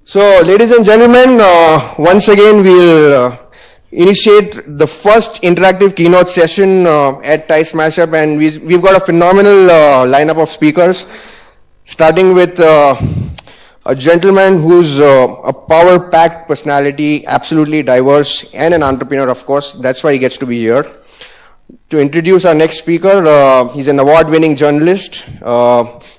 So, ladies and gentlemen, once again we'll initiate the first interactive keynote session at TIE Smashup, and we've got a phenomenal lineup of speakers, starting with a gentleman who's a power-packed personality, absolutely diverse, and an entrepreneur, of course. That's why he gets to be here. To introduce our next speaker, he's an award-winning journalist.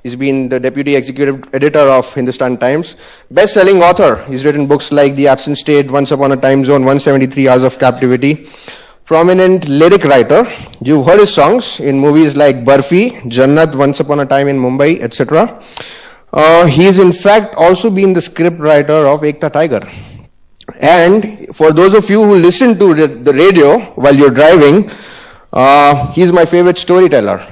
He's been the deputy executive editor of Hindustan Times, best-selling author. He's written books like The Absent State, Once Upon a Time Zone, 173 Hours of Captivity. Prominent lyric writer. You've heard his songs in movies like Barfi, Jannat, Once Upon a Time in Mumbai, etc. He's in fact also been the script writer of Ekta Tiger. And for those of you who listen to the radio while you're driving, he's my favorite storyteller.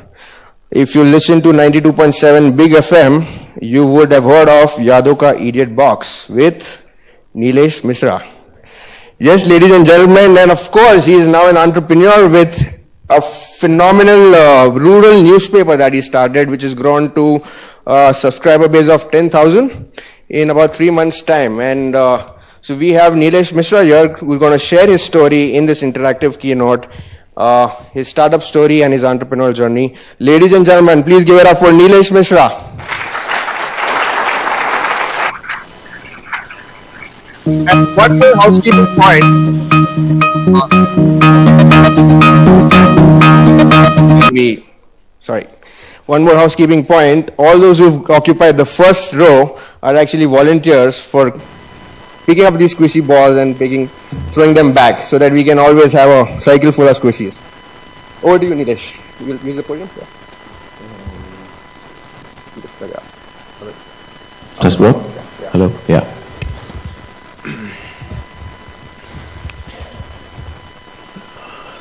If you listen to 92.7 Big FM, you would have heard of Yadon Ka Idiot Box with Nilesh Mishra. Yes, ladies and gentlemen, and of course, he is now an entrepreneur with a phenomenal rural newspaper that he started, which has grown to a subscriber base of 10,000 in about 3 months' time. And so we have Nilesh Mishra here, who's going to share his story in this interactive keynote. His startup story and his entrepreneurial journey. Ladies and gentlemen, please give it up for Nilesh Mishra. And one more housekeeping point. One more housekeeping point. All those who've occupied the first row are actually volunteers for picking up these squishy balls and throwing them back so that we can always have a cycle full of squishies. Over to you, Nilesh. You will use the podium? Yeah. Just what? Yeah. Hello? Yeah.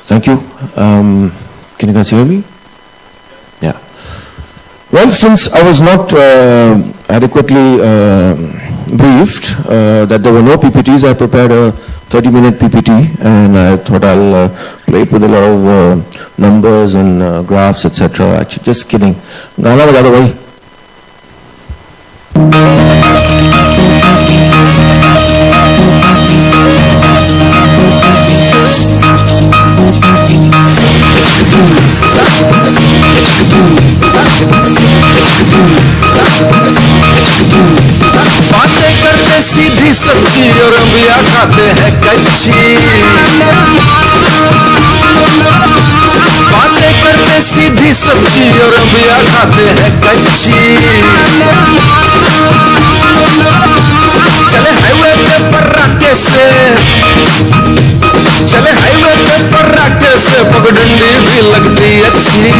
Thank you. Can you guys hear me? Yeah. Well, since I was not adequately briefed that there were no PPTs, I prepared a 30-minute PPT, and I thought I'll play it with a lot of numbers and graphs, etc. Actually, just kidding. Gana bajao bhai. बातें करते सीधी सच्ची और अंबिया खाते हैं कच्ची बातें करते सीधी सच्ची और अंबिया खाते हैं कच्ची चले हाईवे पे फर्राटे से पगडंडी भी लगती अच्छी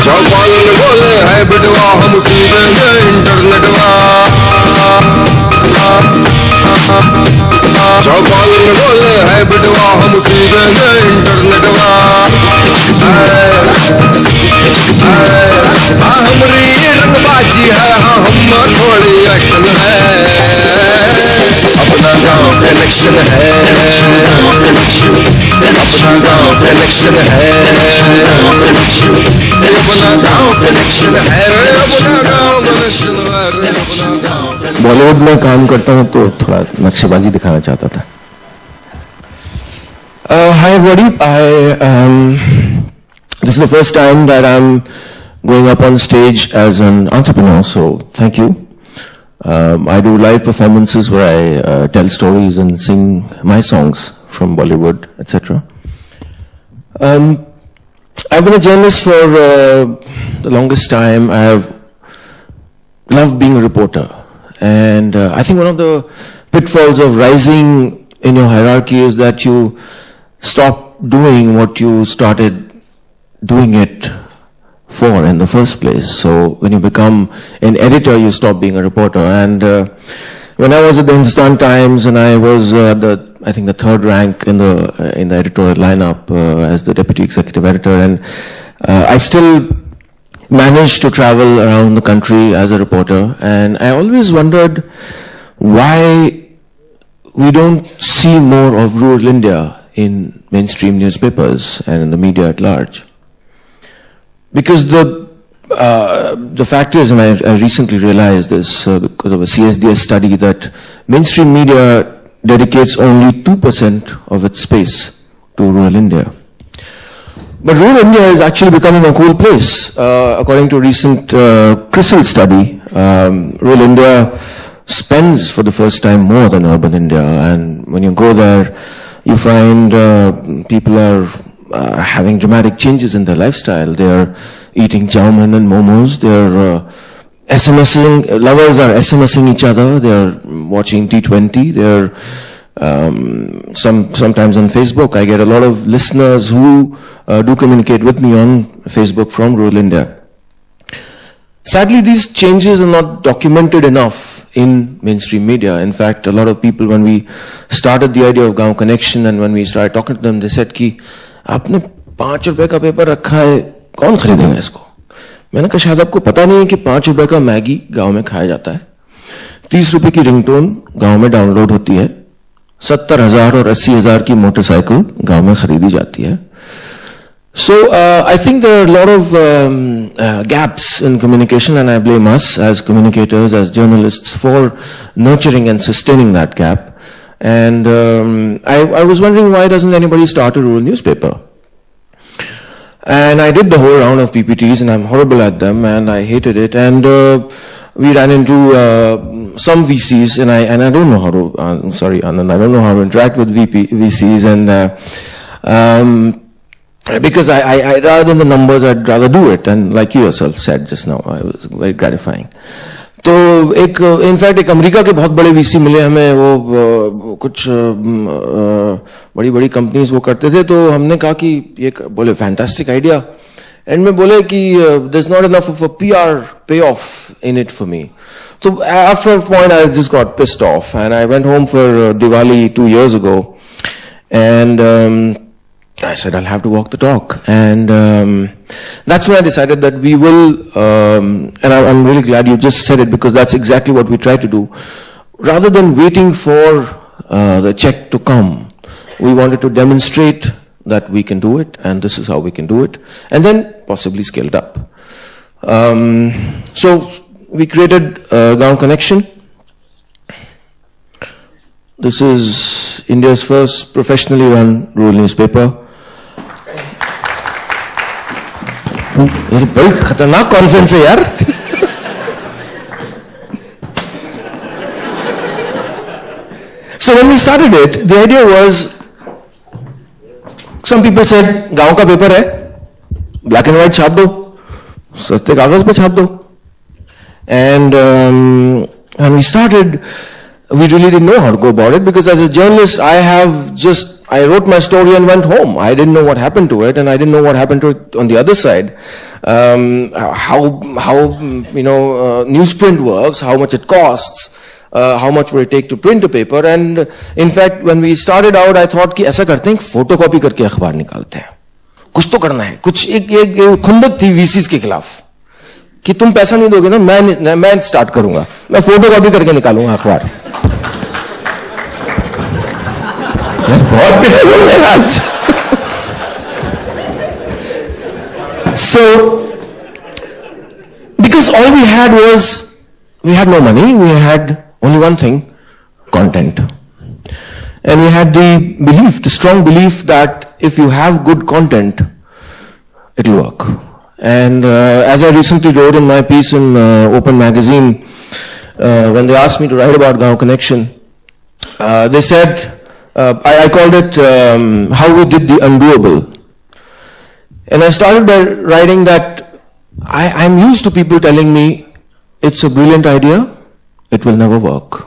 चौपाल में बोले है बिटवा हम सीधे इंटरनेटवा चौपाल में बोले है बिटवा हम सीधे इंटरनेटवा हमारी रंगबाजी है हम थोड़ी एक्शन है अपना गांव कनेक्शन है अपना गांव कनेक्शन है अपना गांव कनेक्शन है अपना गांव कनेक्शन है बॉलीवुड में काम करता हूँ तो थोड़ा नक्शेबाजी दिखाना चाहता था. Hi everybody, this is the first time that I'm going up on stage as an entrepreneur, so thank you. I do live performances where I tell stories and sing my songs from Bollywood, etc. I've been a journalist for the longest time. I have loved being a reporter. And I think one of the pitfalls of rising in your hierarchy is that you stop doing what you started doing it for in the first place. So when you become an editor, you stop being a reporter. And when I was at the Hindustan Times, and I was I think the third rank in the editorial lineup as the deputy executive editor, and I still managed to travel around the country as a reporter, and I always wondered why we don't see more of rural India in mainstream newspapers and in the media at large. Because the the fact is, and I recently realized this because of a CSDS study, that mainstream media dedicates only 2% of its space to rural India. But rural India is actually becoming a cool place. According to a recent CRISIL study, rural India spends for the first time more than urban India. And when you go there, you find people are having dramatic changes in their lifestyle. They are eating chow mein and momos. They are SMSing, lovers are SMSing each other. They are watching T20. They are sometimes on Facebook. I get a lot of listeners who do communicate with me on Facebook from rural India. Sadly, these changes are not documented enough in mainstream media. In fact, a lot of people, when we started the idea of Gaon Connection and when we started talking to them, they said कि आपने 5 रुपए का paper रखा है, कौन खरीदेगा इसको? मैंने कहा शायद आपको पता नहीं है कि 5 रुपए का मैगी गांव में खाया जाता है, 30 रुपए की रिंगटोन गांव में डाउनलोड होती है, 70,000 और 80,000 की मोटरसाइकिल गांव में खरीदी जाती है. So I think there are a lot of gaps in communication, and I blame us as communicators, as journalists, for nurturing and sustaining that gap. And I was wondering, why doesn't anybody start a rural newspaper? And I did the whole round of PPTs, and I'm horrible at them, and I hated it. And we ran into some VCs, and I don't know how to. Sorry, Anand, I don't know how to interact with VCs, and because I rather than the numbers, I'd rather do it. And like you yourself said just now, it was very gratifying. तो in fact एक America के बहुत बड़े VC मिले हमें, वो कुछ बड़ी बड़ी कंपनीज वो करते थे, तो हमने कहा कि ये बोले फैंटास्टिक आइडिया, एंड में बोले कि there is not enough of a PR payoff in it for me. So after a point I just got pissed off, and I went home for Diwali 2 years ago, and I said I'll have to walk the talk, and that's when I decided that we will, and I'm really glad you just said it, because that's exactly what we try to do. Rather than waiting for the check to come, we wanted to demonstrate that we can do it, and this is how we can do it, and then possibly scale it up. So we created Gaon Connection. This is India's first professionally run rural newspaper. ये बड़ी खतरनाक conference है यार. So when we started it, the idea was, some people said गांव का paper है, black and white छाप दो, सस्ते कागज पे छाप दो. And when we started, we really didn't know how to go about it, because as a journalist, I wrote my story and went home. I didn't know what happened to it, and I didn't know what happened to it on the other side. How newsprint works, how much it costs, how much would it take to print a paper. And in fact, when we started out, I thought कि ऐसा करते हैं, photocopy करके अखबार निकालते हैं. कुछ तो करना है. कुछ एक खुंदक थी वीसीज के खिलाफ कि तुम पैसा नहीं दोगे ना, मैं स्टार्ट करूंगा, मैं फोटोकॉपी करके निकालूंगा अखबार. बहुत पिटे बोल रहे हैं आज. So, because all we had was, we had no money, we had only one thing, content. And we had the belief, the strong belief that if you have good content, it'll work. And as I recently wrote in my piece in Open Magazine, when they asked me to write about Gaon Connection, they said, I called it how we did the undoable. And I started by writing that I'm used to people telling me it's a brilliant idea, it will never work.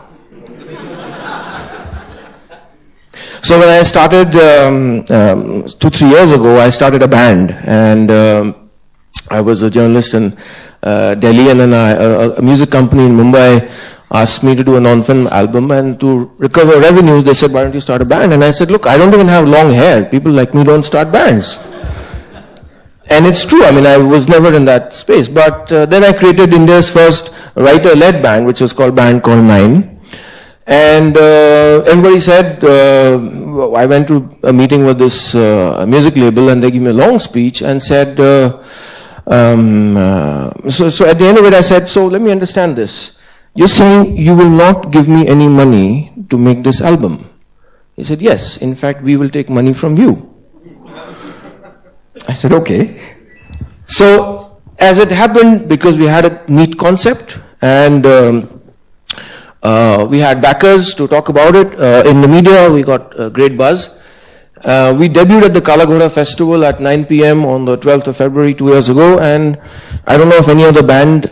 So when I started 2-3 years ago, I started a band, and I was a journalist in Delhi, and then a music company in Mumbai asked me to do a non-film album, and to recover revenues, they said, why don't you start a band? And I said, look, I don't even have long hair. People like me don't start bands. And it's true. I mean, I was never in that space. But then I created India's first writer-led band, which was called Band Called Nine. And everybody said, I went to a meeting with this music label, and they gave me a long speech and said, So at the end of it, I said, so let me understand this. You're saying you will not give me any money to make this album? He said, yes. In fact, we will take money from you. I said, okay. So as it happened, because we had a neat concept and we had backers to talk about it. In the media, we got a great buzz. We debuted at the Kala Ghoda Festival at 9 p.m. on the 12th of February 2 years ago, and I don't know of any other band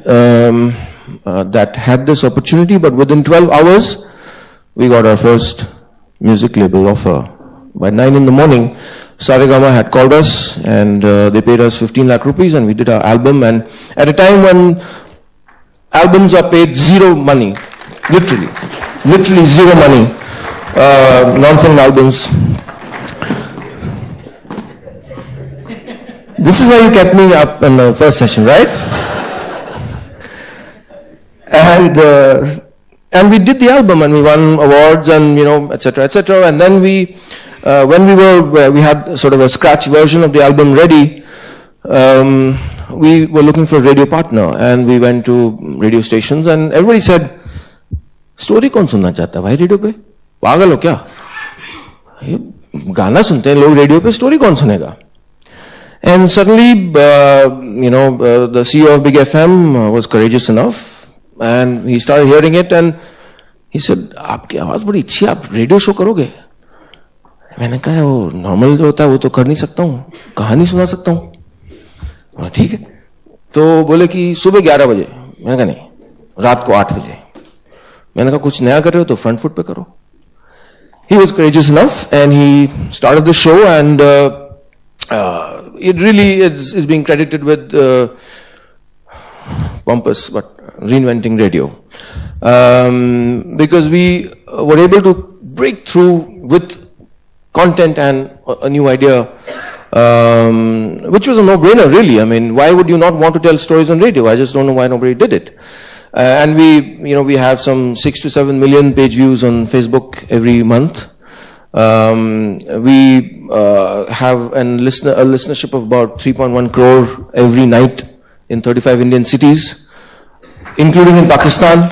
that had this opportunity, but within 12 hours, we got our first music label offer. By 9 in the morning, Saregama had called us, and they paid us 15 lakh rupees, and we did our album. And at a time when albums are paid zero money, literally zero money, non-film albums. This is why you kept me up in the first session, right? And we did the album, and we won awards, and etc., etc. And then we, when we had sort of a scratch version of the album ready, we were looking for a radio partner, and we went to radio stations, and everybody said, "Story कौन सुनना चाहता है भाई radio पे? पागल हो क्या? गाना सुनते हैं लोग रेडियो पे, स्टोरी कौन सुनेगा?" And suddenly, the CEO of Big FM was courageous enough, and he started hearing it, and he said, "आपकी आवाज बड़ी अच्छी है, आप रेडियो शो करोगे?" मैंने कहा, वो नॉर्मल जो होता है वो तो कर नहीं सकता हूँ, कहानी सुना सकता हूँ। ठीक है, तो बोले कि सुबह 11 बजे। मैंने कहा नहीं, रात को 8 बजे। मैंने कहा कुछ नया कर रहे हो तो फ्रंट फुट पे करो। He was courageous enough, and he started the show, and it really is being credited with pompous but reinventing radio, because we were able to break through with content and a new idea, which was a no-brainer really. I mean, why would you not want to tell stories on radio? I just don't know why nobody did it. And we have some 6 to 7 million page views on Facebook every month. We have a listenership of about 3.1 crore every night in 35 Indian cities, including in Pakistan.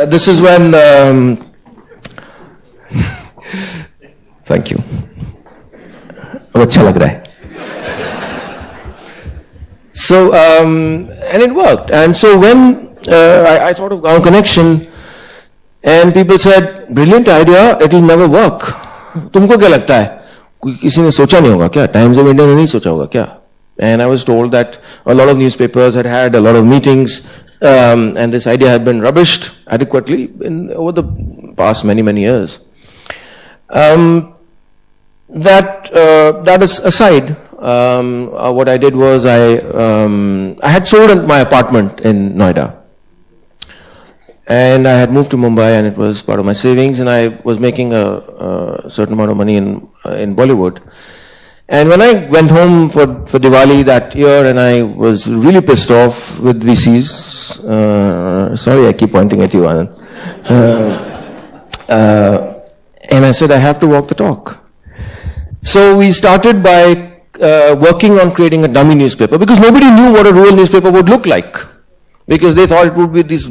This is when thank you. अच्छा लग रहा है. So and it worked. And so when I thought of Gaon Connection, and people said, "Brilliant idea, it will never work." तुमको क्या लगता है? किसी ने सोचा नहीं होगा क्या? Times of India ने नहीं सोचा होगा क्या? And I was told that a lot of newspapers had a lot of meetings, and this idea had been rubbished adequately over the past many years. That is aside, what I did was I had sold my apartment in Noida, and I had moved to Mumbai, and it was part of my savings, and I was making a certain amount of money in Bollywood. And when I went home for Diwali that year, and I was really pissed off with VCs, sorry I keep pointing at you, Anand, and I said I have to walk the talk. So we started by working on creating a dummy newspaper, because nobody knew what a rural newspaper would look like, because they thought it would be this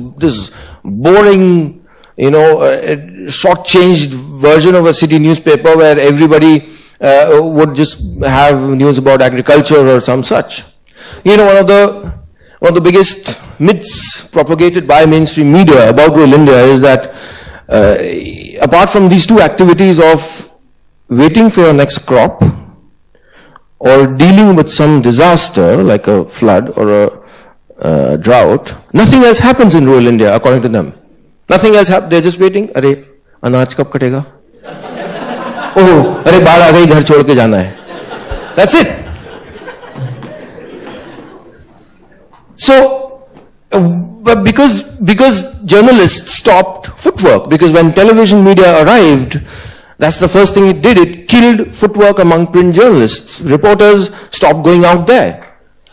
boring, short-changed version of a city newspaper where everybody would just have news about agriculture or some such. One of the biggest myths propagated by mainstream media about rural India is that apart from these two activities of waiting for your next crop or dealing with some disaster like a flood or a drought, nothing else happens in rural India, according to them. Nothing else happens. They're just waiting. अरे अनाज कब कटेगा? ओह, अरे बाढ़ आ गई, घर छोड़ के जाना है. That's it. So, but because journalists stopped footwork, because when television media arrived, that's the first thing it did. It killed footwork among print journalists. Reporters stopped going out there.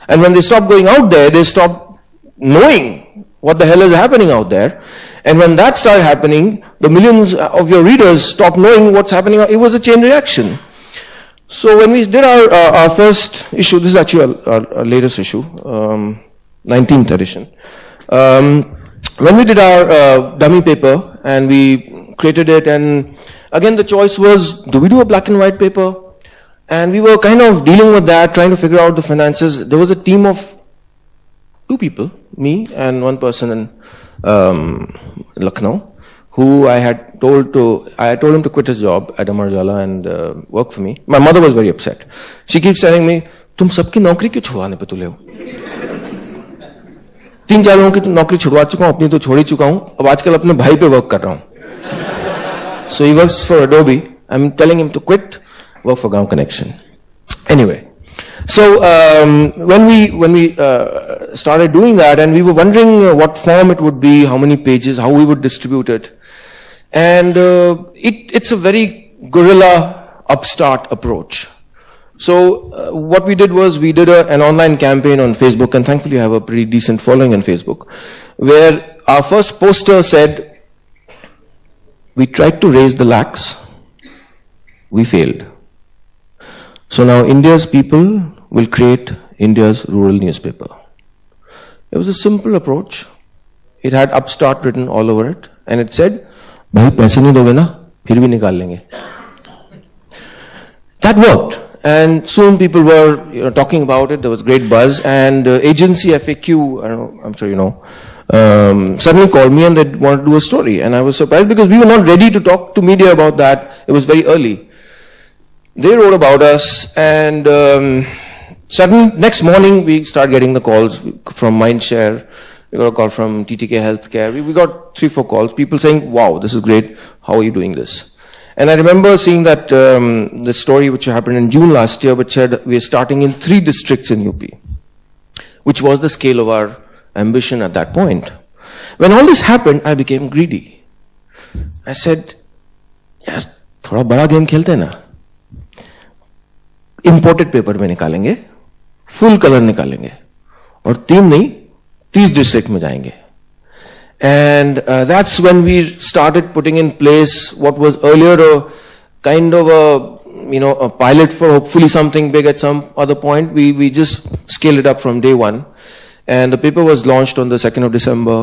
And when they stopped going out there, they stopped knowing what the hell is happening out there. And when that started happening, the millions of your readers stopped knowing what's happening. It was a chain reaction. So when we did our first issue, this is actually our latest issue, 19th edition. When we did our dummy paper and we created it, and again the choice was, do we do a black and white paper? And we were kind of dealing with that, trying to figure out the finances. There was a team of 2 people, me and one person in Lucknow, who I told him to quit his job at Amar Ujala and work for me. My mother was very upset. She keeps telling me, "तुम सबकी नौकरी क्यों छुड़वाने पे तुले हो? 3-4 लोगों की नौकरी छुड़वा चुका हूं, अपनी तो छोड़ ही चुका हूं, अब आजकल अपने भाई पे वर्क कर रहा हूं." So he works for Adobe. I'm telling him to quit, work for Gaon Connection. Anyway, so when we started doing that, and we were wondering what form it would be, how many pages, how we would distribute it. And it's a very guerrilla upstart approach. So what we did was we did an online campaign on Facebook, and thankfully I have a pretty decent following on Facebook, where our first poster said, "We tried to raise the lakhs, we failed. So now India's people will create India's rural newspaper." It was a simple approach. It had upstart written all over it, and it said, "भाई पैसे नहीं दोगे ना, फिर भी निकाल लेंगे." That worked, and soon people were talking about it. There was great buzz, and agency FAQ, I don't know, I'm sure you know, suddenly called me and they wanted to do a story, and I was surprised because we were not ready to talk to media about that. It was very early. They wrote about us, and suddenly next morning we start getting the calls from Mindshare. We got a call from TTK Healthcare. We got 3-4 calls, people saying, "Wow, this is great. How are you doing this?" And I remember seeing that the story which happened in June last year, which said we are starting in 3 districts in UP, which was the scale of our ambition at that point. When all this happened, I became greedy. I said, "यार, थोड़ा बड़ा game खेलते हैं ना? Imported paper में निकालेंगे, full color निकालेंगे, और 3 नहीं, 30 district में जाएंगे." And that's when we started putting in place what was earlier a kind of a pilot for hopefully something big at some other point. We just scaled it up from day one. And the paper was launched on the 2nd of December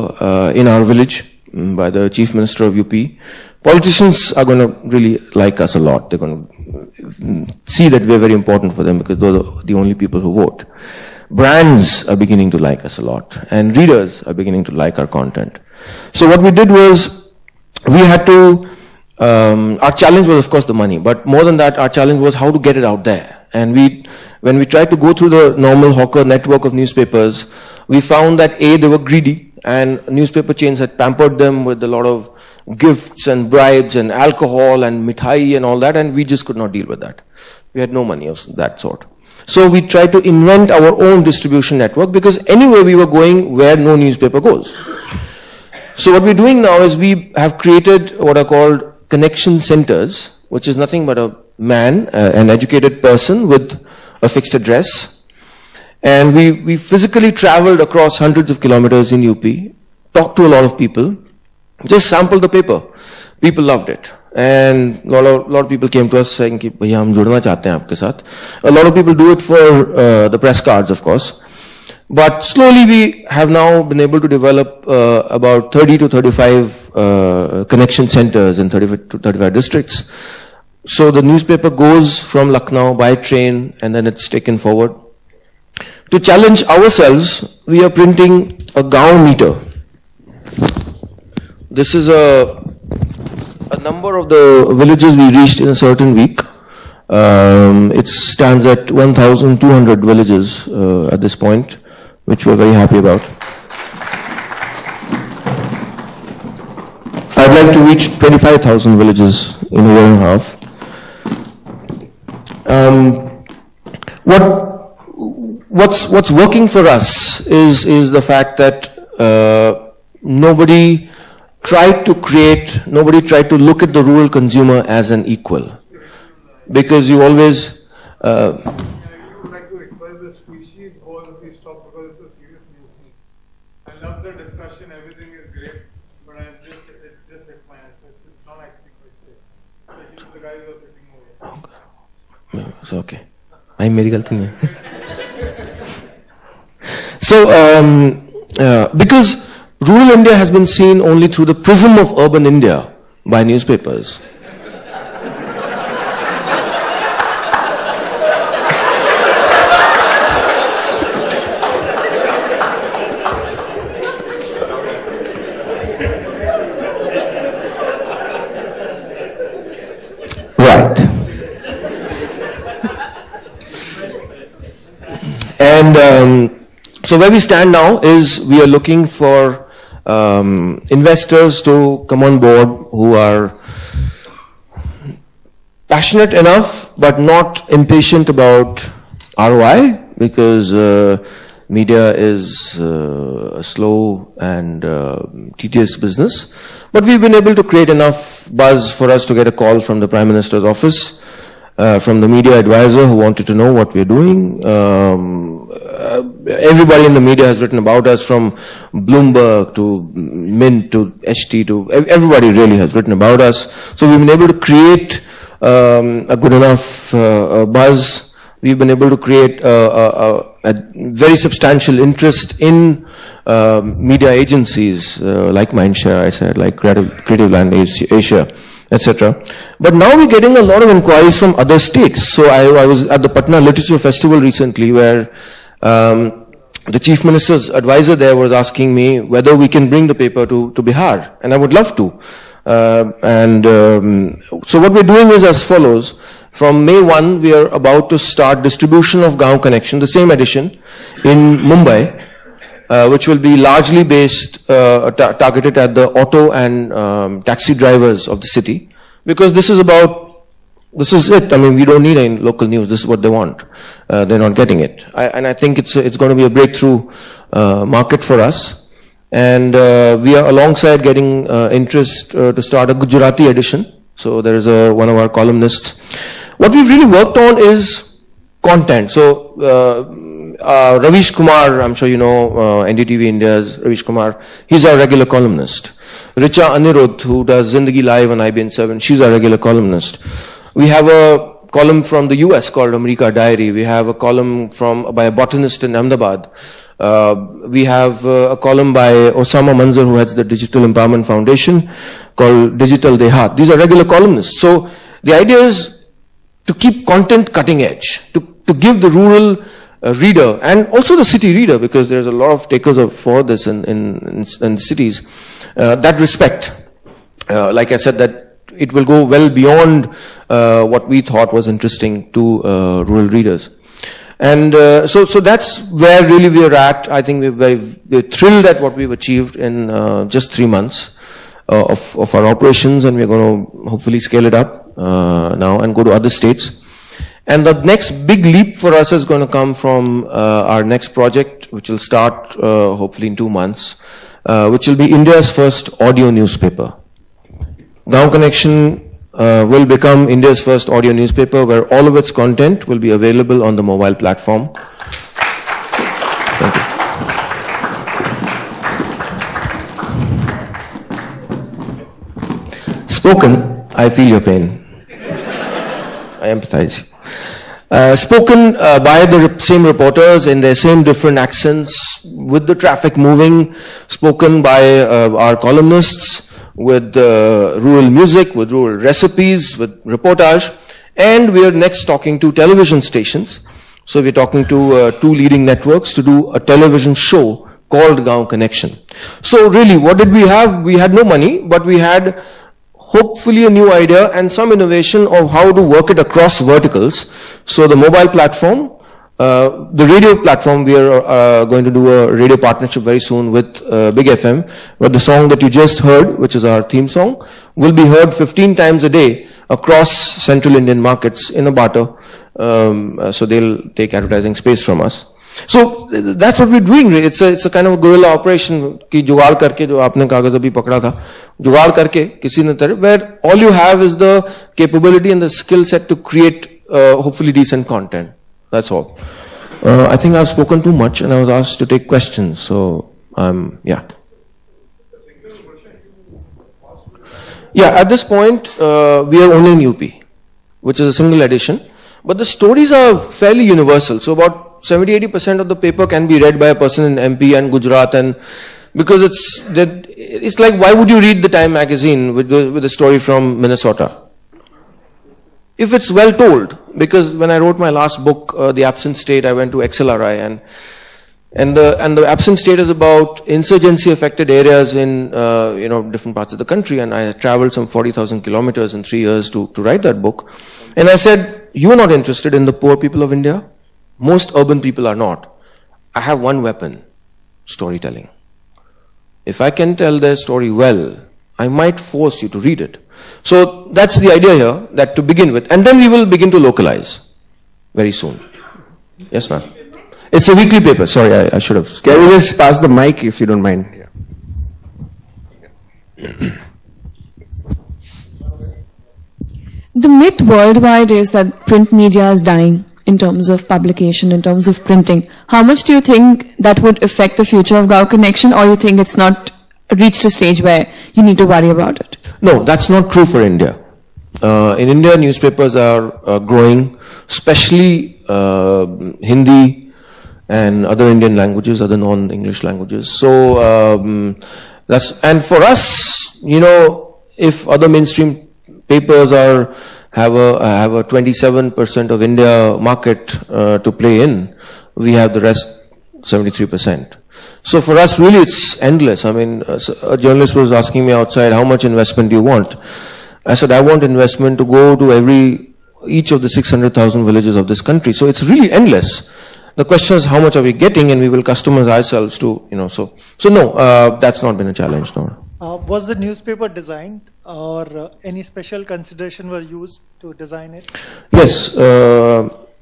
in our village by the Chief Minister of UP. Politicians are going to really like us a lot. They're going to see that we're very important for them because they're the only people who vote. Brands are beginning to like us a lot, and readers are beginning to like our content. So what we did was, we had to, our challenge was of course the money, but more than that, our challenge was how to get it out there. And when we tried to go through the normal hawker network of newspapers, we found that A, they were greedy, and newspaper chains had pampered them with a lot of gifts and bribes and alcohol and mithai and all that, and we just could not deal with that. We had no money of that sort. So we tried to invent our own distribution network, because anyway we were going where no newspaper goes. So what we're doing now is we have created what are called connection centers, which is nothing but a man, an educated person with a fixed address. And we physically traveled across hundreds of kilometers in UP, talked to a lot of people, just sampled the paper. People loved it. And a lot of people came to us saying, "Ki, bhaiya, hum judna chahte hain aapke saath." A lot of people do it for the press cards, of course. But slowly we have now been able to develop about 30 to 35 connection centers in 35 to 35 districts. So the newspaper goes from Lucknow by train, and then it's taken forward. To challenge ourselves, we are printing a Gaon meter. This is a number of the villages we reached in a certain week. It stands at 1,200 villages at this point, which we're very happy about. I'd like to reach 25,000 villages in a year and a half. What's working for us is the fact that nobody tried to look at the rural consumer as an equal, because you always I would like to request the species all of these stop, because it's a serious news. I love the discussion, everything is great, but it just hit my head, so it's not actually quite safe, especially the guys who are sitting over. So okay. I मेरी गलती नहीं है. So, because rural India has been seen only through the prism of urban India by newspapers. Right. And so where we stand now is we are looking for investors to come on board who are passionate enough but not impatient about ROI, because media is a slow and tedious business. But we've been able to create enough buzz for us to get a call from the Prime Minister's office, from the media advisor who wanted to know what we're doing. Everybody in the media has written about us, from Bloomberg to Mint to HT to everybody really has written about us. So we've been able to create a good enough buzz. We've been able to create a very substantial interest in media agencies like Mindshare, I said, like Creative Land Asia, etc. But now we're getting a lot of inquiries from other states. So I was at the Patna Literature Festival recently, where the Chief Minister's advisor there was asking me whether we can bring the paper to Bihar, and I would love to. So what we're doing is as follows. From May 1, we are about to start distribution of Gaon Connection, the same edition, in Mumbai, which will be largely based, targeted at the auto and taxi drivers of the city, because this is it. I mean, we don't need any local news. This is what they want. They're not getting it. And I think it's going to be a breakthrough market for us. And we are alongside getting interest to start a Gujarati edition. So there is one of our columnists. What we've really worked on is content. So Ravish Kumar, I'm sure you know, NDTV India's Ravish Kumar, he's our regular columnist. Richa Anirudh, who does Zindagi Live on IBN 7, she's our regular columnist. We have a column from the US called America Diary. We have a column by a botanist in Ahmedabad. We have a column by Osama Manzar, who heads the Digital Empowerment Foundation, called Digital Dehat. These are regular columnists. So the idea is to keep content cutting edge, to give the rural reader and also the city reader, because there's a lot of takers for this in cities, that respect. Like I said, that it will go well beyond what we thought was interesting to rural readers. And so that's where really we are at. I think we're thrilled at what we've achieved in just 3 months of our operations, and we're going to hopefully scale it up now and go to other states. And the next big leap for us is going to come from our next project, which will start hopefully in 2 months, which will be India's first audio newspaper. Gaon Connection will become India's first audio newspaper, where all of its content will be available on the mobile platform. Thank you. Spoken, I feel your pain. I empathize. Spoken by the same reporters in their same different accents, with the traffic moving, spoken by our columnists, with rural music, with rural recipes, with reportage. And we are next talking to television stations. So we're talking to 2 leading networks to do a television show called Gaon Connection. So really, what did we have? We had no money, but we had hopefully a new idea and some innovation of how to work it across verticals. So the mobile platform, the radio platform, we are going to do a radio partnership very soon with Big FM, where the song that you just heard, which is our theme song, will be heard 15 times a day across central Indian markets in a barter. So they'll take advertising space from us. So that's what we're doing. It's a kind of a guerrilla operation कि जुगाड़ करके जो आपने कागज अभी पकड़ा था, जुगाड़ करके किसी ने तरह, where all you have is the capability and the skill set to create hopefully decent content. That's all. I think I've spoken too much and I was asked to take questions. So yeah. Yeah, at this point we are only in UP, which is a single edition. But the stories are fairly universal. So about 70-80% of the paper can be read by a person in MP and Gujarat, and because it's like, why would you read the Time magazine with a story from Minnesota? If it's well told, because when I wrote my last book, The Absent State, I went to XLRI, and the Absent State is about insurgency affected areas in different parts of the country, and I traveled some 40,000 kilometers in 3 years to write that book. And I said, you are not interested in the poor people of India? Most urban people are not. I have one weapon: storytelling. If I can tell their story well, I might force you to read it. So that's the idea here, that to begin with. And then we will begin to localize very soon. Yes, ma'am. It's a weekly paper. Sorry, I should have. Can we just pass the mic if you don't mind? The myth worldwide is that print media is dying in terms of publication, in terms of printing. How much do you think that would affect the future of Gaon Connection, or you think it's not reached a stage where you need to worry about it? No, that's not true for India. In India, newspapers are growing, especially Hindi and other Indian languages, other non-English languages. So and for us, if other mainstream papers have a 27% of India market to play in, we have the rest 73%. So for us, really, it's endless. I mean, a journalist was asking me outside, how much investment do you want? I said, I want investment to go to each of the 600,000 villages of this country. So it's really endless. The question is, how much are we getting, and we will customize ourselves to, So no, that's not been a challenge, no. Was the newspaper designed, or any special consideration were used to design it? Yes.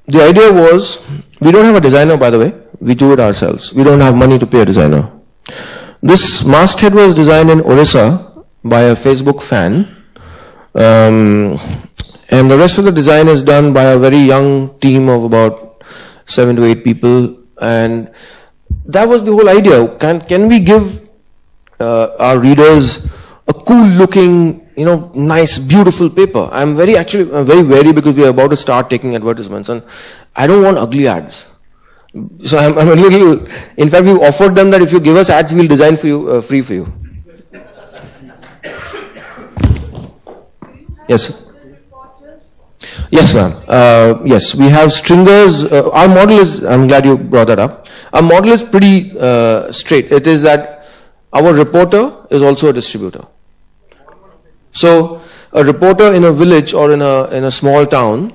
The idea was, we don't have a designer, by the way. We do it ourselves. We don't have money to pay a designer. This masthead was designed in Orissa by a Facebook fan. And the rest of the design is done by a very young team of about 7 to 8 people. And that was the whole idea. Can we give our readers a cool looking, nice, beautiful paper? I'm very wary, because we are about to start taking advertisements, and I don't want ugly ads. So I'm a little, in fact, we've offered them that if you give us ads, we'll design for you, free for you. Yes. Yes, ma'am. Yes, we have stringers. Our model is, I'm glad you brought that up. Our model is pretty straight. It is that our reporter is also a distributor. So a reporter in a village or in a small town,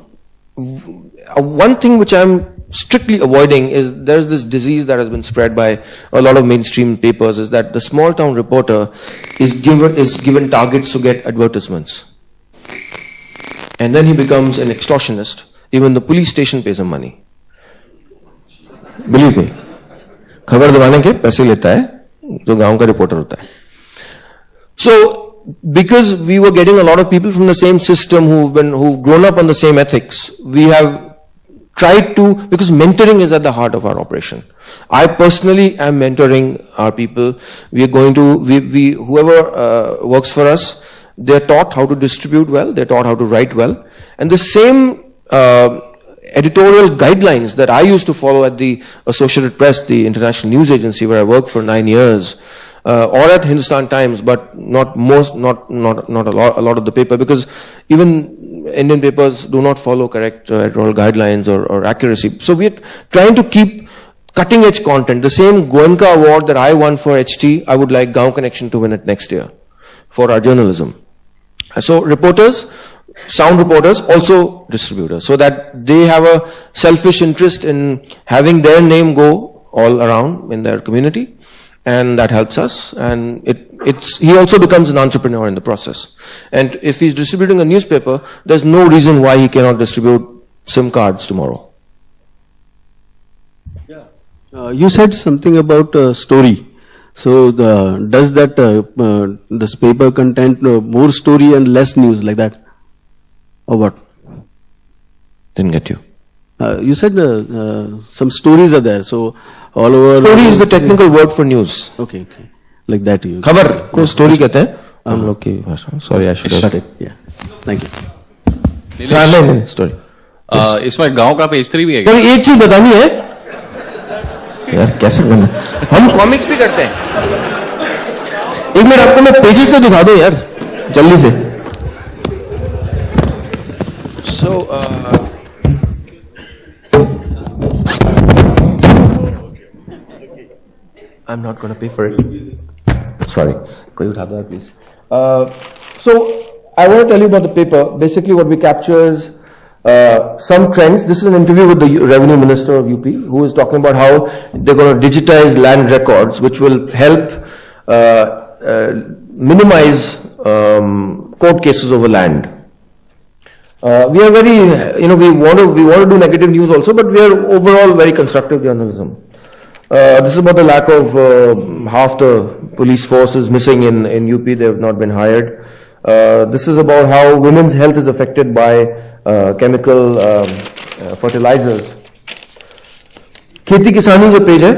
one thing which I'm strictly avoiding is, there's this disease that has been spread by a lot of mainstream papers, is that the small town reporter is given targets to get advertisements. And then he becomes an extortionist. Even the police station pays him money. Believe me. खबर दबाने के पैसे लेता है जो गांव का reporter होता है. So, because we were getting a lot of people from the same system who've grown up on the same ethics, we have tried to, because mentoring is at the heart of our operation. I personally am mentoring our people. We are going to, whoever works for us, they're taught how to distribute well, they're taught how to write well. And the same editorial guidelines that I used to follow at the Associated Press, the international news agency where I worked for 9 years, or at Hindustan Times, but not a lot of the paper, because even Indian papers do not follow correct editorial guidelines or accuracy. So we're trying to keep cutting edge content. The same Goenka award that I won for HT, I would like Gaon Connection to win it next year for our journalism. So reporters, sound reporters, also distributors, so that they have a selfish interest in having their name go all around in their community, and that helps us. And he also becomes an entrepreneur in the process. And if he's distributing a newspaper, there's no reason why he cannot distribute SIM cards tomorrow. Yeah. You said something about story. So does that this paper content more story and less news, like that, or what? Didn't get you. You said some stories are there. So all over. Story is the technical word for news. Okay. Like that. You. खबर को story कहते हैं हम लोग की भाषा. Sorry, I should have. Got it. Yeah. Thank you. नहीं, story. इसमें गांव का पेज 3 भी है पर क्या? एक चीज बतानी है यार, कैसा करना, हम कॉमिक्स भी करते हैं। एक मिनट, आपको मैं पेजेस तो दिखा दूं यार, जल्दी से। So, I'm not going to pay for it. Sorry. Koi utha do, please. So, I want to tell you about the paper. Basically, what we capture is some trends. This is an interview with the Revenue Minister of UP, who is talking about how they're going to digitize land records, which will help minimize court cases over land. We are very, we want to do negative news also, but we are overall very constructive journalism. This is about the lack of half the police force is missing in UP. They have not been hired. This is about how women's health is affected by chemical fertilizers. खेती किसानी जो page है,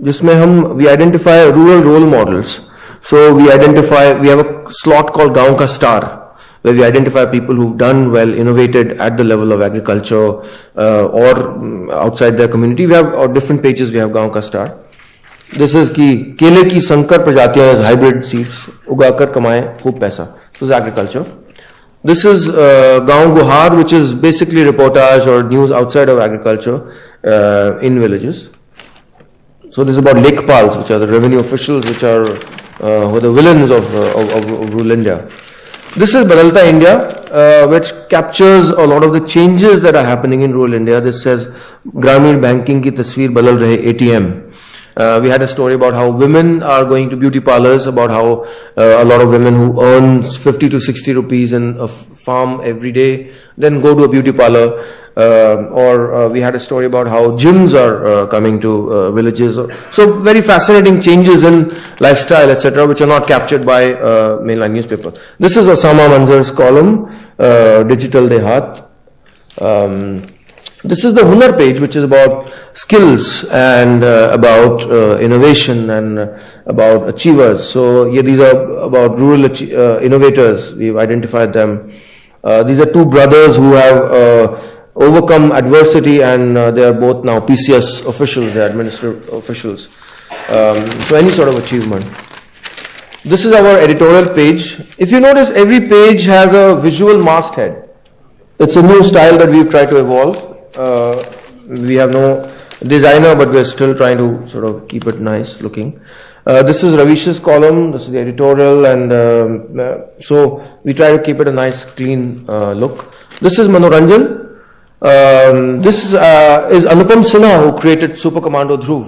जिसमें हम we identify rural role models. So we have a slot called गांव का star, where we identify people who've done well, innovated at the level of agriculture or outside their community. We have different pages. We have गांव का star. This is कि केले की संकर प्रजातियां, hybrid seeds उगाकर कमाएं खूब पैसा. This is agriculture. This is गांव गुहार, which is basically reportage or news outside of agriculture in villages. So this is about Lekpals, which are the revenue officials, which are who are the villains of rural India. This is Badalta India, which captures a lot of the changes that are happening in rural India. This says Grameen banking ki tasveer badal rahe ATM. We had a story about how women are going to beauty parlors, about how a lot of women who earn 50 to 60 rupees in a farm every day then go to a beauty parlor. Or we had a story about how gyms are coming to villages. So very fascinating changes in lifestyle, etc., which are not captured by mainline newspaper. This is Osama Manzar's column, Digital Dehat. This is the Hunar page, which is about skills and about innovation and about achievers. So these are about rural innovators. We've identified them. These are two brothers who have overcome adversity, and they are both now PCS officials, they are administrative officials. So any sort of achievement. This is our editorial page. If you notice, every page has a visual masthead. It's a new style that we've tried to evolve. We have no designer, but we're still trying to sort of keep it nice looking. This is Ravish's column. This is the editorial, and so we try to keep it a nice, clean look. This is Manoranjan. This is Anupam Sinha, who created Super Commando Dhruv,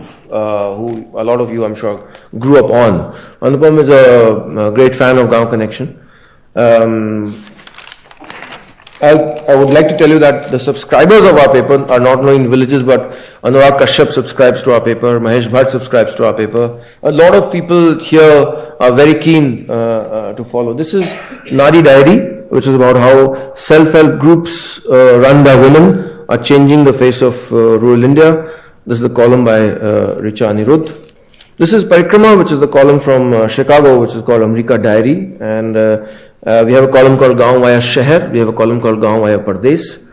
who a lot of you, I'm sure, grew up on. Anupam is a great fan of Gaon Connection. I would like to tell you that the subscribers of our paper are not only in villages, but Anurag Kashyap subscribes to our paper, Mahesh Bhatt subscribes to our paper. A lot of people here are very keen to follow. This is Nari Diary, which is about how self-help groups run by women are changing the face of rural India. This is the column by Richa Anirudh. This is Parikrama, which is the column from Chicago, which is called America Diary, and we have a column called Gaon via Shehar. We have a column called Gaon via Pardes.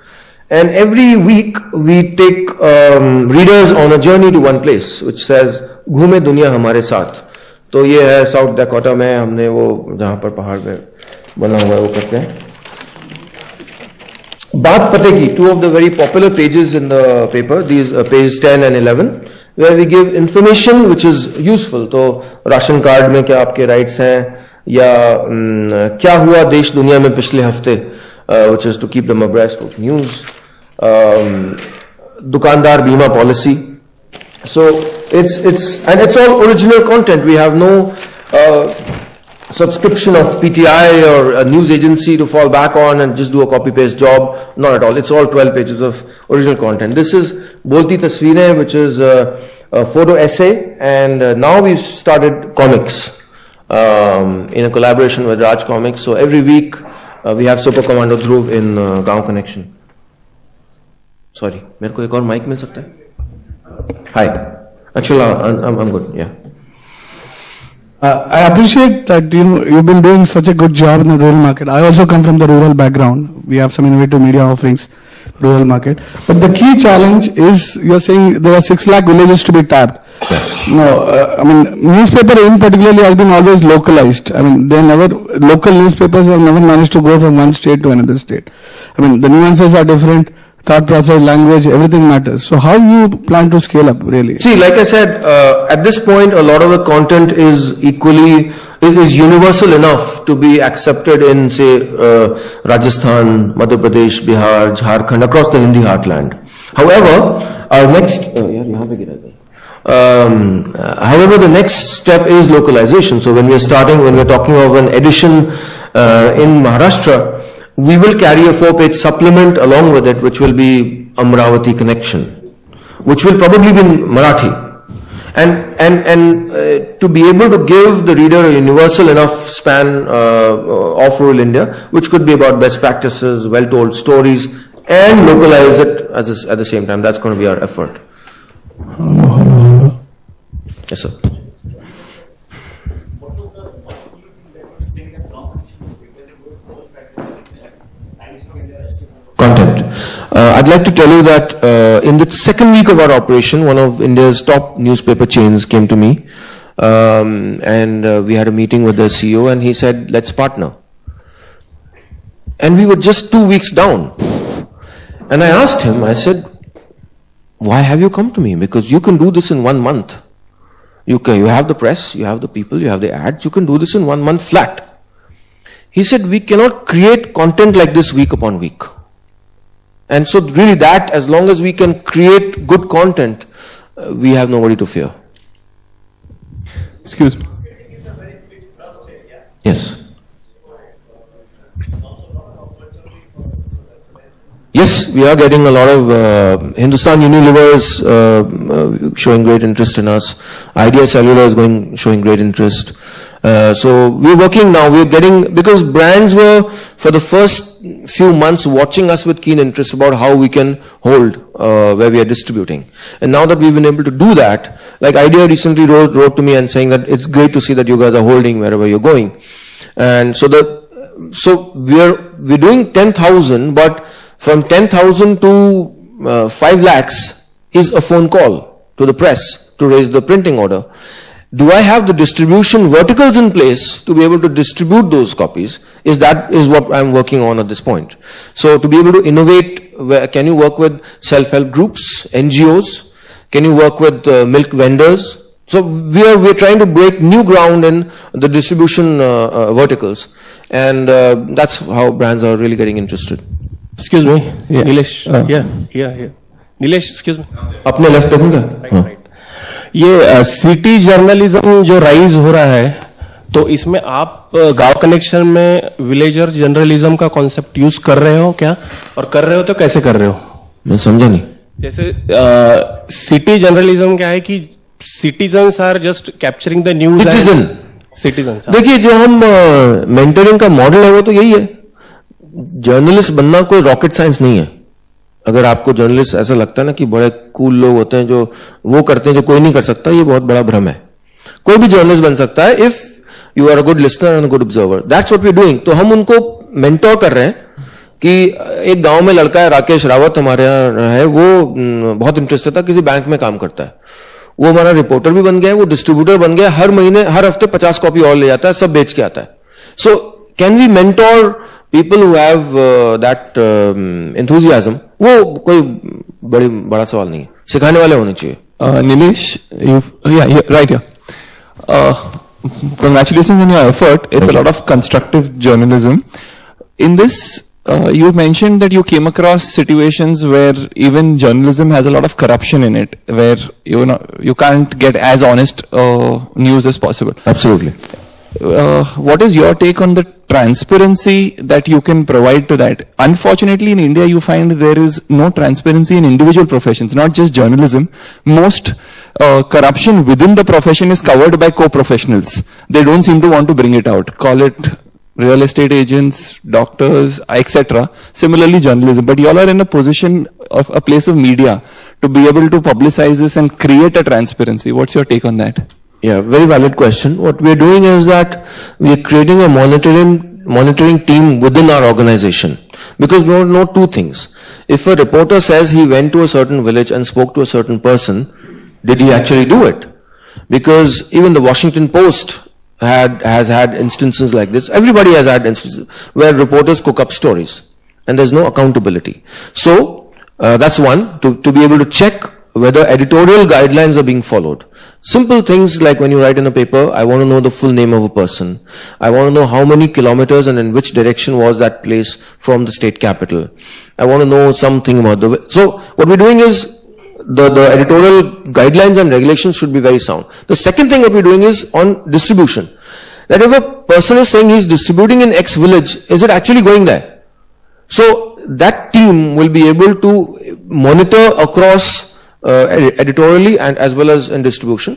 And every week we take readers on a journey to one place, which says "Ghume Duniya Hamare Saath." तो ये है south Dakota में, हमने वो जहाँ पर पहाड़ पे बना हुआ है वो करते हैं। बात पते की, two of the very popular pages in the paper, these pages 10 and 11, where we give information which is useful. तो राशन कार्ड में क्या आपके राइट्स हैं, या क्या हुआ देश दुनिया में पिछले हफ्ते, which is to keep them abreast of news. दुकानदार बीमा policy. So it's all original content. We have no subscription of PTI or a news agency to fall back on and just do a copy paste job. Not at all. It's all 12 pages of original content. This is Bolti Tasveerein, which is a photo essay, and now we've started comics in a collaboration with Raj Comics. So every week we have Super Commando Dhruv in Gaon Connection. Sorry, मेरे को एक और mic मिल सकता है? Hi. Actually, I'm good. Yeah. I appreciate that you've been doing such a good job in the rural market. I also come from the rural background. We have some innovative media offerings. rural market. But the key challenge is, you're saying there are 6 lakh villages to be tapped. No, I mean, newspaper in particularly has been always localized. I mean, local newspapers have never managed to go from one state to another state. I mean, the nuances are different, thought process, language, everything matters. So how you plan to scale up, really? See, like I said, at this point, a lot of the content is is universal enough to be accepted in, say, Rajasthan, Madhya Pradesh, Bihar, Jharkhand, across the Hindi heartland. However, our next, however, the next step is localization. So when we're talking of an edition in Maharashtra, we will carry a 4-page supplement along with it, which will be Amravati Connection, which will probably be in Marathi. And to be able to give the reader a universal enough span of rural India, which could be about best practices, well-told stories, and localize it at the same time. That's going to be our effort. Yes, sir. Content. I'd like to tell you that in the second week of our operation, one of India's top newspaper chains came to me, and we had a meeting with the CEO, and he said, let's partner. And we were just 2 weeks down. And I asked him, I said, why have you come to me? Because you can do this in 1 month. You have the press, you have the people, you have the ads, you can do this in 1 month flat. He said, we cannot create content like this week upon week. And so really that, as long as we can create good content, we have nobody to fear. Excuse me. Yes. Yes, we are getting a lot of Hindustan Unilevers showing great interest in us. Idea Cellular is showing great interest. So we're working now. We're getting, because brands were for the first few months watching us with keen interest about how we can hold where we are distributing. And now that we've been able to do that, like Idea recently wrote to me and saying that it's great to see that you guys are holding wherever you're going. And so we're doing 10,000, but from 10,000 to 5 lakhs is a phone call to the press to raise the printing order. Do I have the distribution verticals in place to be able to distribute those copies? Is what I'm working on at this point. So to be able to innovate, can you work with self-help groups, NGOs? Can you work with milk vendors? So we're trying to break new ground in the distribution verticals, and that's how brands are really getting interested. Excuse me, yeah. Nilesh, here. Nilesh, excuse me. अपने left देखूंगा? Right. ये city journalism जो rise हो रहा है, तो इसमें आप गांव कनेक्शन में विलेजर जर्नलिज्म का कॉन्सेप्ट यूज कर रहे हो क्या, और कर रहे हो तो कैसे कर रहे हो? मैं समझा नहीं. जैसे सिटी जर्नलिज्म क्या है कि citizens are just capturing the news. Citizen. देखिए, जो हम मेंटरिंग का मॉडल है वो तो यही है. जर्नलिस्ट बनना कोई रॉकेट साइंस नहीं है. अगर आपको जर्नलिस्ट ऐसा लगता है ना कि बड़े कूल लोग होते हैं जो वो करते हैं जो कोई नहीं कर सकता, ये बहुत बड़ा भ्रम है. कोई भी जर्नलिस्ट बन सकता है if you are a good listener and a good observer. That's what we are doing. तो हम उनको मेंटोर कर रहे हैं कि एक गांव में लड़का है, राकेश रावत हमारे यहाँ है, वो बहुत इंटरेस्टेड था, किसी बैंक में काम करता है. वो हमारा रिपोर्टर भी बन गया, वो डिस्ट्रीब्यूटर बन गया, हर हफ्ते 50 कॉपी और ले जाता है, सब बेच के आता है. So can we mentor people who have that enthusiasm? वो कोई बड़ा सवाल नहीं है. सिखाने वाले होने चाहिए. Nilesh, right here. Congratulations on your effort. It's a lot of constructive journalism. In this, you mentioned that you came across situations where even journalism has a lot of corruption in it, where you can't get as honest news as possible. Absolutely. What is your take on the transparency that you can provide to that? Unfortunately, in India, you find there is no transparency in individual professions, not just journalism. Most corruption within the profession is covered by co-professionals. They don't seem to want to bring it out. Call it real estate agents, doctors, etc. Similarly, journalism. But you all are in a position of a place of media to be able to publicize this and create a transparency. What's your take on that? Yeah, very valid question. What we are doing is that we are creating a monitoring monitoring team within our organization. Because we want to know two things. If a reporter says he went to a certain village and spoke to a certain person, did he actually do it? Because even the Washington Post has had instances like this. Everybody has had instances where reporters cook up stories and there's no accountability. So that's one, to be able to check whether editorial guidelines are being followed. Simple things like when you write in a paper, I want to know the full name of a person. I want to know how many kilometers and in which direction was that place from the state capital. I want to know something about the... So what we're doing is the editorial guidelines and regulations should be very sound. The second thing that we're doing is on distribution. That if a person is saying he's distributing in X village, is it actually going there? So that team will be able to monitor across editorially and as well as in distribution.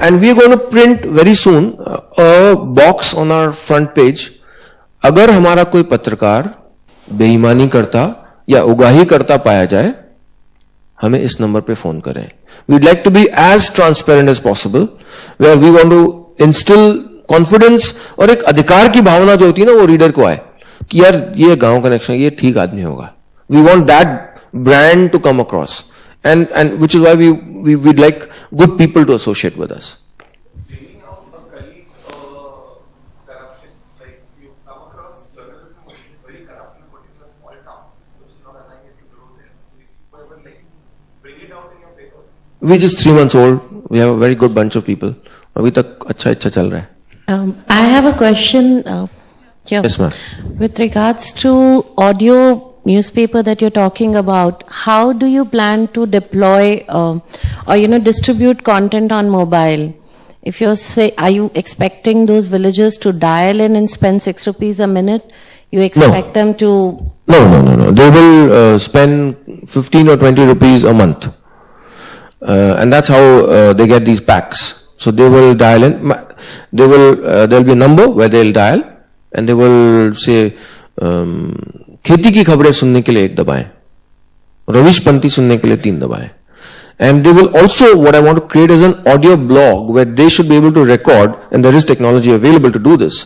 And we are going to print very soon a box on our front page. अगर हमारा कोई पत्रकार बेईमानी करता या उगाही करता पाया जाए, हमें इस नंबर पे फोन करें. We'd like to be as transparent as possible, where we want to instill confidence और एक अधिकार की भावना जो होती है ना वो रीडर को आए कि यार ये गांव कनेक्शन ये ठीक आदमी होगा. We want that brand to come across. And which is why we'd like good people to associate with us. Bringing out a colleague corruption, like you come across journalism which is very corrupt in a particular small town, which is not allowing it to grow there. Whoever like bring it out in your paper. We're just 3 months old. We have a very good bunch of people. अभी तक अच्छा चल रहा है. I have a question. Yes, ma'am. With regards to audio newspaper that you're talking about, how do you plan to deploy or distribute content on mobile? If you're are you expecting those villagers to dial in and spend 6 rupees a minute? You expect them to... No. They will spend 15 or 20 rupees a month. And that's how they get these packs. So they will dial in. There'll be a number where they'll dial and they will say, खेती की खबरें सुनने के लिए 1 दबाएं, रविश पंती सुनने के लिए 3 दबाएं. And they will also, what I want to create is an audio blog where they should be able to record, and there is technology available to do this,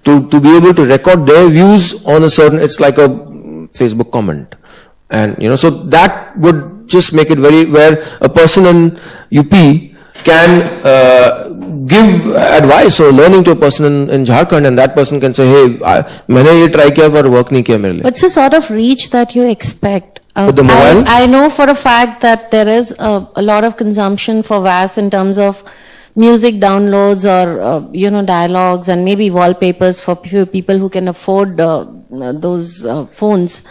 to be able to record their views on a certain, it's like a Facebook comment. And, so that would just make it very, where a person in UP can give advice or learning to a person in Jharkhand, and that person can say, hey, मैंने ये try किया पर work नहीं किया मेरे लिए. What's the sort of reach that you expect? With the mobile? I know for a fact that there is a lot of consumption for VAS in terms of music downloads or dialogues and maybe wallpapers for few people who can afford those phones.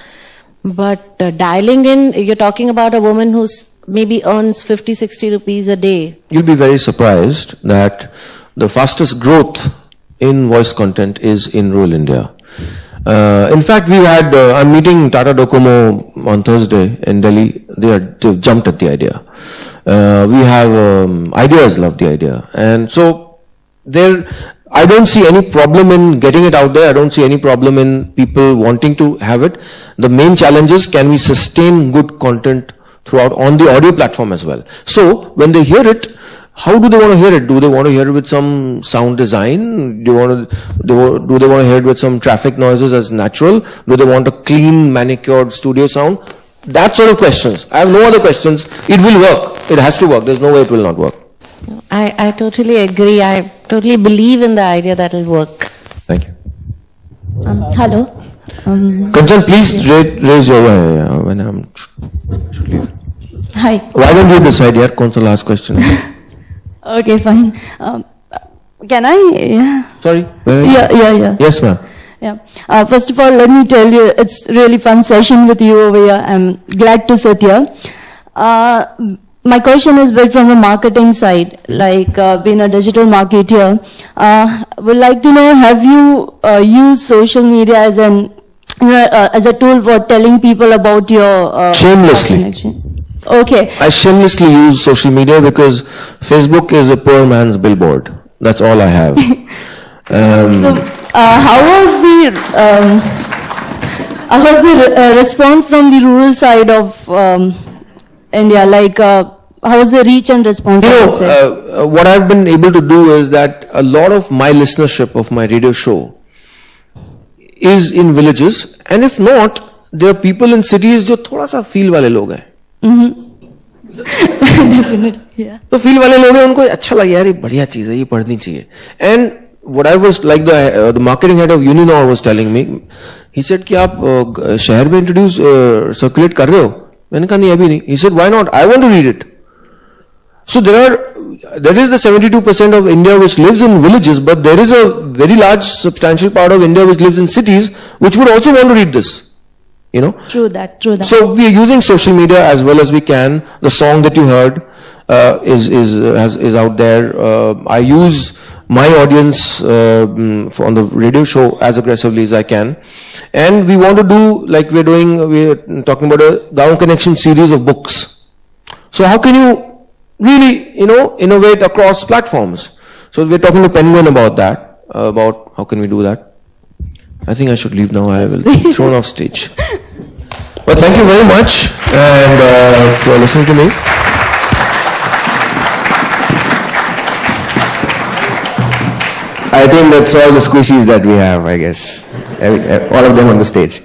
But dialing in, you're talking about a woman who's maybe earns 50-60 rupees a day. You'll be very surprised that the fastest growth in voice content is in rural India. In fact, I'm meeting Tata Docomo on Thursday in Delhi. They've jumped at the idea. We have Ideas love the idea. And so I don't see any problem in getting it out there. I don't see any problem in people wanting to have it. The main challenge is, can we sustain good content throughout on the audio platform as well? So when they hear it, how do they want to hear it? Do they want to hear it with some sound design? Do they want to hear it with some traffic noises as natural? Do they want a clean, manicured studio sound? That sort of questions. I have no other questions. It will work. It has to work. There's no way it will not work. I totally agree. I totally believe in the idea that it'll work. Thank you. Hello. Kanchan, please raise your hand when I'm should leave. Hi. Why don't you decide here? Kaun sa last question? Okay, fine. Can I? Sorry. Yeah. Yes, ma'am. Yeah. First of all, let me tell you, it's really fun session with you over here. I'm glad to sit here. My question is built from the marketing side, like being a digital marketer. Would like to know, have you used social media as as a tool for telling people about your shamelessly connection? Okay. I shamelessly use social media because Facebook is a poor man's billboard. That's all I have. So, how was the response from the rural side of India? Like, how was the reach and response? What I've been able to do is that a lot of my listenership of my radio show is in villages, and if not, there are people in cities जो थोड़ा सा feel वाले लोग हैं. Definitely, yeah. तो feel वाले लोग हैं, उनको अच्छा लगे यार ये बढ़िया चीज है, ये पढ़नी चाहिए. And what I was like the marketing head of Uninor was telling me, he said कि आप शहर में introduce circulate कर रहे हो? मैंने कहा नहीं अभी नहीं. He said why not? I want to read it. So that is the 72% of India which lives in villages, but there is a very large substantial part of India which lives in cities which would also want to read this. You know? True that. So we are using social media as well as we can. The song that you heard is out there. I use my audience on the radio show as aggressively as I can. And we want to do, like we're talking about a Gaon Connection series of books. So how can you really, innovate across platforms? So we're talking to Penguin about that, about how can we do that. I think I should leave now. I will be thrown off stage. But thank you very much and for listening to me. I think that's all the squishies that we have, I guess. All of them on the stage.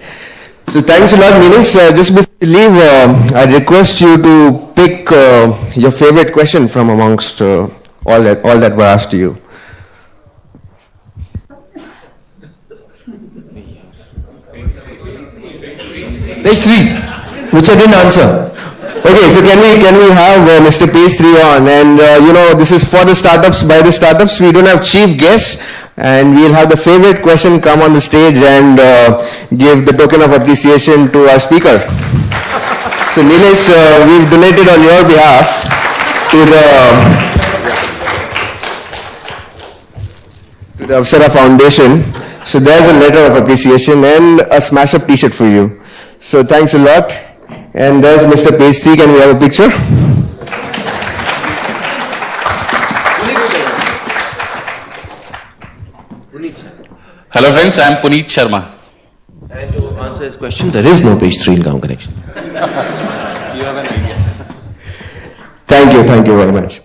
So thanks a lot, Nilesh. Just before we leave, I request you to pick your favorite question from amongst all that were asked to you. Page 3, which I didn't answer. Okay, so can we have Mr. Page 3 on? And this is for the startups, by the startups. We don't have chief guests, and we'll have the favorite question come on the stage and give the token of appreciation to our speaker. So Nilesh, we've donated on your behalf to the Avsara Foundation. So there's a letter of appreciation and a smash-up t-shirt for you. So thanks a lot. And there's Mr. Page 3. Can we have a picture? Hello friends, I am Puneet Sharma. And to answer his question, there is no Page 3 in Gaon Connection. You have an idea. Thank you very much.